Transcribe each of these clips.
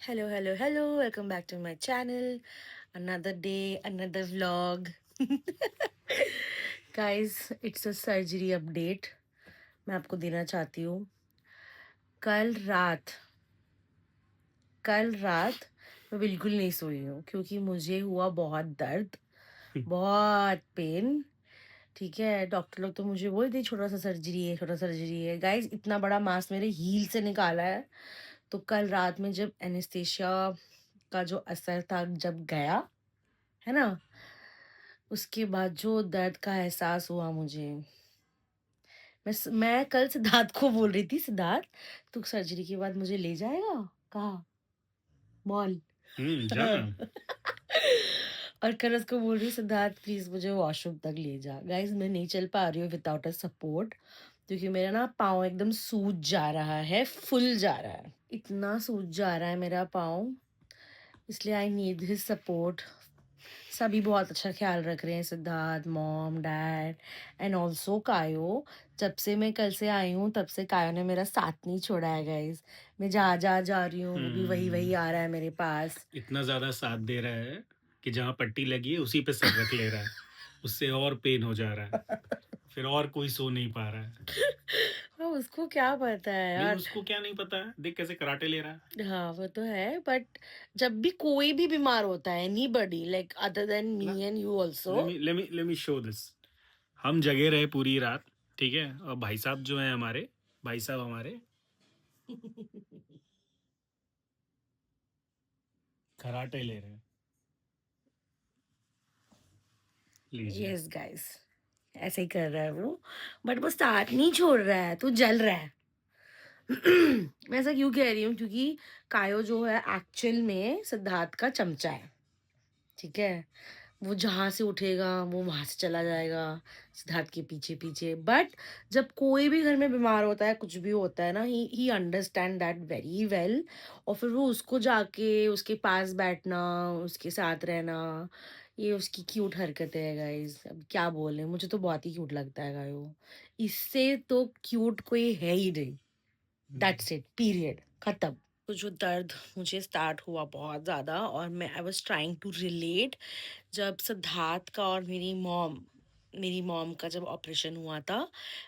Hello, hello, hello. Welcome back to my channel. Another day, another vlog. Guys, it's a surgery update. मैं आपको देना चाहती हूँ. कल रात कल रात मैं बिल्कुल नहीं सोई हूँ क्योंकि मुझे हुआ बहुत दर्द, बहुत पेन. ठीक है, डॉक्टर लोग तो मुझे बोल दी छोटा सा सर्जरी है, छोटा सर्जरी है. गाइस, इतना बड़ा मांस मेरे हील से निकाला है. तो कल रात में जब एनेस्थेशिया का जो असर था जब गया, है ना, उसके बाद जो दर्द का एहसास हुआ मुझे. मैं कल सिद्धार्थ को बोल रही थी, सिद्धार्थ तू सर्जरी के बाद मुझे ले जाएगा, कहा मॉल. जाना। और कल उसको बोल रही हूँ, सिद्धार्थ प्लीज मुझे वॉशरूम तक ले जा. गाइस, मैं नहीं चल पा रही हूँ विदाउट अ सपोर्ट क्योंकि मेरा ना पाँव एकदम सूज जा रहा है, फुल जा रहा है, इतना सूज जा रहा है मेरा पाँव. इसलिए आई नीड हिज सपोर्ट. सभी बहुत अच्छा ख्याल रख रहे हैं, Siddharth, mom, dad and also कायो. जब से मैं कल से आई हूँ तब से कायो ने मेरा साथ नहीं छोड़ा है गाइस. मैं जहाँ जहाँ जा रही हूँ वो भी वही वही आ रहा है मेरे पास. इतना ज्यादा साथ दे रहा है कि जहाँ पट्टी लगी है उसी पे सर रख ले रहा है, उससे और पेन हो जा रहा है, फिर और कोई सो नहीं पा रहा है। हाँ, उसको क्या पता है नहीं, यार. उसको क्या नहीं पता है, देख कैसे कराटे ले रहा है। हाँ, वो तो है, बट जब भी कोई भी बीमार होता है, anybody like other than ना, me and you also. Let me show this. हम जगे रहे पूरी रात, ठीक है, और भाई साहब जो है हमारे, भाई साहब हमारे कराटे ले रहे हैं। लीजिए। यस गाइस, ऐसे ही कर रहा है वो. बट वो साथ नहीं छोड़ रहा है, तू जल रहा है. मैं ऐसा क्यों कह रही हूँ क्योंकि कायो जो है एक्चुअल में सिद्धार्थ का चमचा है. ठीक है, वो जहाँ से उठेगा वो वहां से चला जाएगा सिद्धार्थ के पीछे पीछे. बट जब कोई भी घर में बीमार होता है, कुछ भी होता है ना, ही अंडरस्टैंड दैट वेरी वेल. और फिर वो उसको जाके उसके पास बैठना, उसके साथ रहना, ये उसकी क्यूट हरकतें है गाइस. अब क्या बोले, मुझे तो बहुत ही क्यूट लगता है गायो. इससे तो क्यूट कोई है ही नहीं. दैट्स इट, पीरियड, खत्म. तो जो दर्द मुझे स्टार्ट हुआ बहुत ज़्यादा, और मैं I was trying to relate जब सिद्धार्थ का और मेरी मॉम का जब ऑपरेशन हुआ था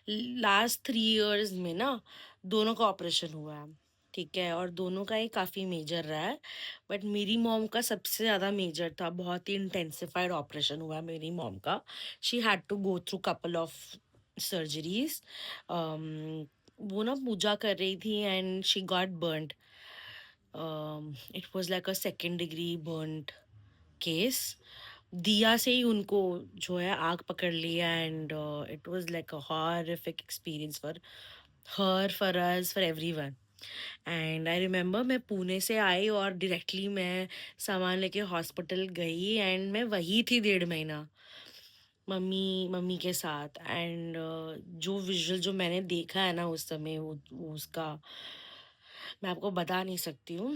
लास्ट 3 इयर्स में ना, दोनों का ऑपरेशन हुआ है. ठीक है, और दोनों का ही काफ़ी मेजर रहा है. बट मेरी मॉम का सबसे ज़्यादा मेजर था, बहुत ही इंटेंसिफाइड ऑपरेशन हुआ है मेरी मॉम का. She had to go through couple of surgeries. वो ना पूजा कर रही थी and she got burned. It was like a second degree burned case. दिया से ही उनको जो है आग पकड़ लिया, and it was like a horrific experience for her, for us, for everyone. And I remember मैं पुणे से आई और डायरेक्टली मैं सामान लेके हॉस्पिटल गई, एंड मैं वही थी 1.5 महीना मम्मी मम्मी के साथ. एंड जो विजुअल जो मैंने देखा है ना उस समय, वो उसका मैं आपको बता नहीं सकती हूँ.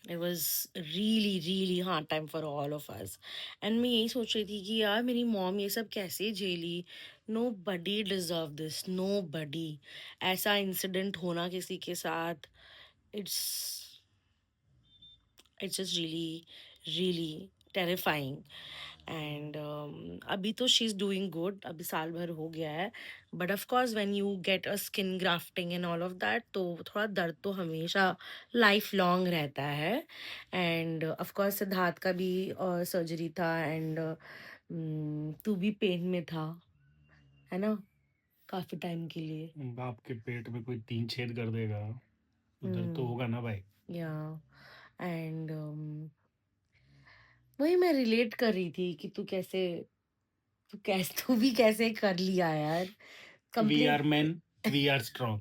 It was really really hard time for all of us. And मैं यही सोच रही थी कि यार मेरी मॉम ये सब कैसे झेली. Nobody deserve this, nobody. ऐसा इंसिडेंट होना किसी के साथ, it's it's just really really terrifying. And अभी तो शी इज़ डूइंग गुड, अभी साल भर हो गया है. But of course when you get a skin grafting and all of that, तो थोड़ा दर्द तो हमेशा लाइफ लॉन्ग रहता है. एंड ऑफ कोर्स सिद्धार्थ का भी सर्जरी था, एंड तू भी पेन में था, है ना, काफी टाइम के लिए. बाप के पेट में कोई 3 छेद कर देगा, उधर तो हम्म. होगा ना भाई। या. एंड वही मैं रिलेट कर रही थी कि तू भी कैसे कर लिया यार. We complete are man, we are strong.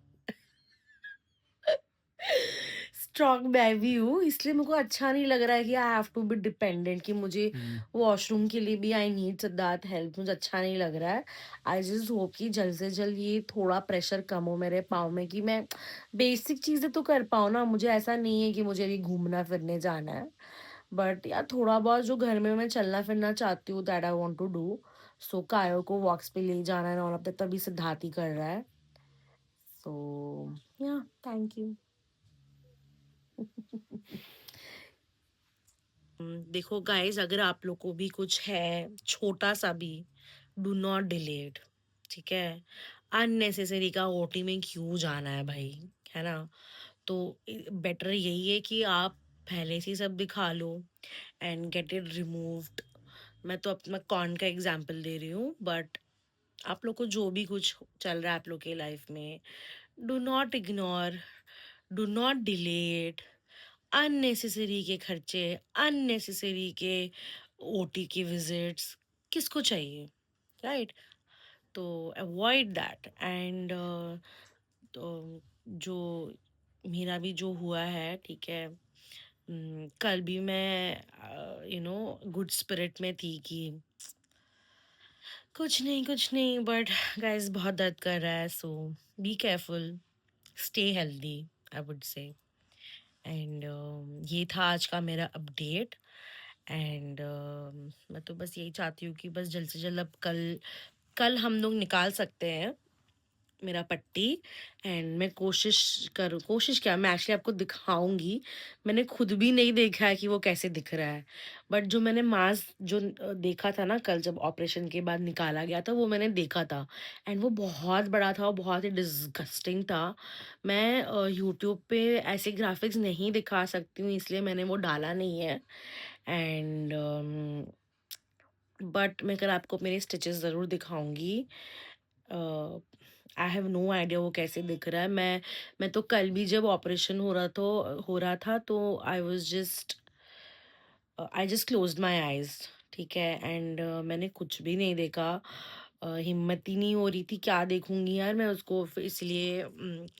Strong मैं भी हूँ, इसलिए मेरे को अच्छा नहीं लग रहा है कि I have to be dependent, कि मुझे वॉशरूम के लिए भी आई नीड सिद्धार्थ हेल्प. मुझे अच्छा नहीं लग रहा है. आई जस्ट होप कि जल्द से जल्द ये थोड़ा प्रेशर कम हो मेरे पाँव में, कि मैं बेसिक चीज़ें तो कर पाऊँ ना. मुझे ऐसा नहीं है कि मुझे अभी घूमना फिरने जाना है, बट यार थोड़ा बहुत जो घर में मैं चलना फिरना चाहती हूँ, that I want to do. So कायो को वॉक्स पे ले जाना है, और अब तक तभी सिद्धार्थ ही कर रहा है. सो या, थैंक यू. देखो गाइस, अगर आप लोग को भी कुछ है छोटा सा भी, डू नॉट डिले इट, ठीक है? अननेसेसरी का ओटी में क्यों जाना है भाई, है ना? तो बेटर यही है कि आप पहले से ही सब दिखा लो एंड गेट इट रिमूव्ड। मैं तो अपना कॉन का एग्जांपल दे रही हूँ, बट आप लोग को जो भी कुछ चल रहा है आप लोग के लाइफ में, do not ignore, do not delay it. Unnecessary के खर्चे, अननेसेसरी के ओटी के विजिट्स किसको चाहिए, राइट? तो अवॉइड दैट। एंड तो जो मेरा भी जो हुआ है, ठीक है, कल भी मैं गुड स्पिरिट में थी कि कुछ नहीं, बट गाइस बहुत दर्द कर रहा है, so be careful, stay healthy, I would say. And ये था आज का मेरा अपडेट। एंड मैं तो बस यही चाहती हूँ कि बस जल्द से जल्द अब कल कल हम लोग निकाल सकते हैं मेरा पट्टी। एंड मैं कोशिश क्या, मैं एक्चुअली आपको दिखाऊंगी। मैंने खुद भी नहीं देखा है कि वो कैसे दिख रहा है, बट जो मैंने मास्क जो देखा था ना कल जब ऑपरेशन के बाद निकाला गया था, वो मैंने देखा था। एंड वो बहुत बड़ा था और बहुत ही डिस्गस्टिंग था। मैं यूट्यूब पे ऐसे ग्राफिक्स नहीं दिखा सकती हूँ, इसलिए मैंने वो डाला नहीं है। एंड बट मैं कल आपको मेरे स्टिचेस ज़रूर दिखाऊंगी। आई हैव नो आइडिया वो कैसे दिख रहा है। मैं तो कल भी जब ऑपरेशन हो रहा था तो I just closed my eyes, ठीक है? एंड मैंने कुछ भी नहीं देखा। हिम्मत ही नहीं हो रही थी, क्या देखूंगी यार मैं उसको। फिर इसलिए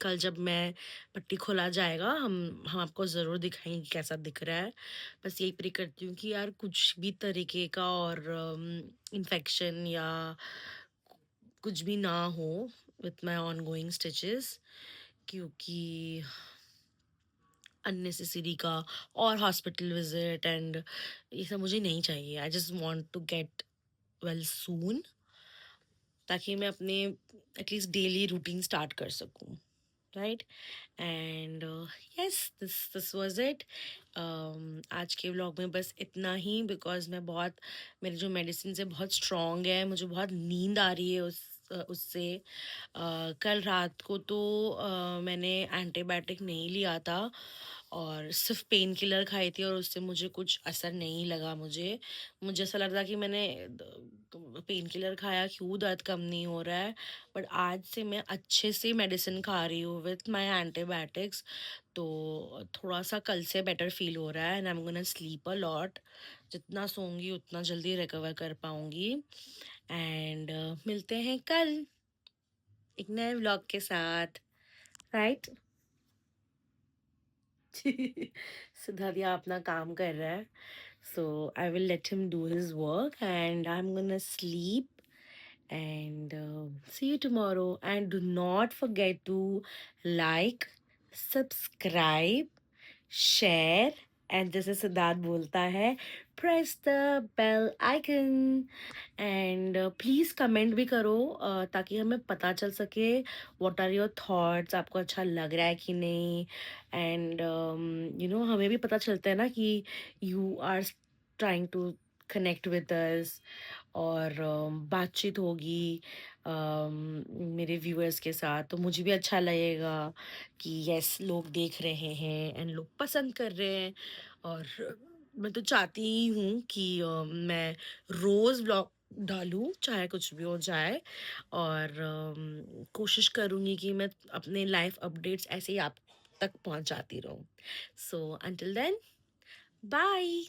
कल जब मैं पट्टी खोला जाएगा, हम आपको ज़रूर दिखाएंगे कि कैसा दिख रहा है। बस यही प्रे करती हूँ कि यार कुछ भी तरीके का और इन्फेक्शन या कुछ भी ना हो with my on going stitches, क्योंकि अननेसेसरी का और हॉस्पिटल विजिट एंड ये सब मुझे नहीं चाहिए। I just want to get well soon, ताकि मैं अपने एटलीस्ट डेली रूटीन स्टार्ट कर सकूं, right? And yes, this was it. आज के व्लॉग में बस इतना ही, बिकॉज मेरी जो मेडिसिन है बहुत स्ट्रॉन्ग है, मुझे बहुत नींद आ रही है उससे। कल रात को तो मैंने एंटीबायोटिक नहीं लिया था और सिर्फ पेन किलर खाई थी, और उससे मुझे कुछ असर नहीं लगा। मुझे ऐसा लग रहा कि मैंने पेन किलर खाया, क्यों दर्द कम नहीं हो रहा है। बट आज से मैं अच्छे से मेडिसिन खा रही हूँ विथ माय एंटीबायोटिक्स, तो थोड़ा सा कल से बेटर फील हो रहा है। And I am gonna sleep a lot, जितना सोऊंगी उतना जल्दी रिकवर कर पाऊंगी। एंड मिलते हैं कल एक नए व्लॉग के साथ, राइट? सिद्धार्थ अपना काम कर रहा है, so I will let him do his work and I'm gonna sleep. And see you tomorrow, and do not forget to like, subscribe, share, and जैसे सिद्धार्थ बोलता है, press the bell icon. And please comment भी करो, ताकि हमें पता चल सके व्हाट आर योर थॉट्स, आपको अच्छा लग रहा है कि नहीं। एंड हमें भी पता चलता है ना कि you are trying to connect with us, और बातचीत होगी मेरे व्यूअर्स के साथ, तो मुझे भी अच्छा लगेगा कि यस, लोग देख रहे हैं एंड लोग पसंद कर रहे हैं। और मैं तो चाहती ही हूँ कि मैं रोज़ ब्लॉग डालूँ, चाहे कुछ भी हो जाए। और कोशिश करूँगी कि मैं अपने लाइफ अपडेट्स ऐसे ही आप तक पहुँचाती रहूँ। So until then, bye.